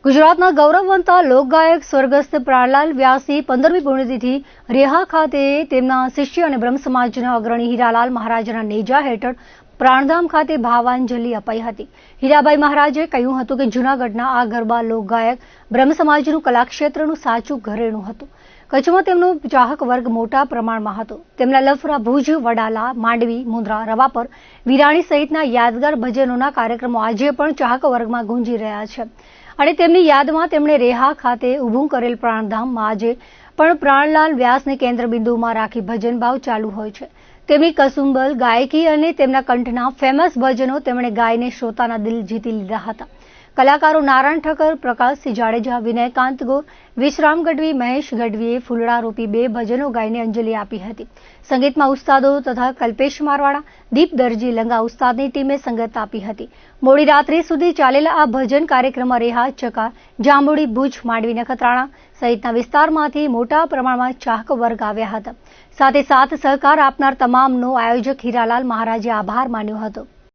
ગુજરાતના ગૌરવવંતા લોકગાયક સ્વર્ગસ્થ પ્રાણલાલ વ્યાસની 15મી પુણ્યતિથિ રેહા ખાતે તેમના શિષ્ય અને બ્રહ્મ સમાજના અગ્રણી હીરાલાલ મહારાજના નેજા હેઠળ પ્રાણધામ ખાતે ભાવાંજલિ અપાઈ હતી। હીરાભાઈ મહારાજે કહ્યું હતું કે જૂનાગઢના આ ગરબા લોકગાયક બ્રહ્મ સમાજનું કલાક્ષેત્રનું સાચું ઘરેણું હતું। કચ્છમાં તેમનો ચાહક વર્ગ મોટા પ્રમાણમાં હતો। તેમના લફરા ભુજ, વડાલા, માંડવી, મુંદ્રા, રવાપર, વિરાણી સહિતના યાદગાર ભજનોના કાર્યક્રમો આજે પણ ચાહક વર્ગમાં ગુંજી રહ્યા છે અને તેમની યાદમાં તેમણે રેહા ખાતે ઊભું કરેલ પ્રાણધામમાં આજે પણ પ્રાણલાલ વ્યાસને કેન્દ્રબિંદુમાં રાખી ભજન ભાવ ચાલુ હોય છે। તેમની કસુંબલ ગાયકી અને તેમના કંઠના ફેમસ ભજનો તેમણે ગાયને શ્રોતાના દિલ જીતી લીધા હતા। કલાકારો નારાયણ ઠક્કર, પ્રકાશસિંહ જાડેજા, વિનયકાંત ગોર, વિશ્રામ ગઢવી, મહેશ ગઢવીએ ફૂલડા રૂપી 2 ભજનો ગાઈને અંજલિ આપી હતી। સંગીતમાં ઉસ્તાદો તથા કલ્પેશ મારવાડા, દીપ દરજી, લંગા ઉસ્તાદની ટીમે સંગત આપી હતી। મોડી રાત્રિ સુધી ચાલેલા આ ભજન કાર્યક્રમમાં રેહા, ચકાર, જાંબુડી, ભુજ, માંડવી, નખત્રાણા સહિતના વિસ્તારમાંથી મોટા પ્રમાણમાં ચાહક વર્ગ આવ્યા હતા। સાથે સાથ સહકાર આપનાર તમામનો આયોજક હીરાલાલ મહારાજે આભાર માન્યો હતો।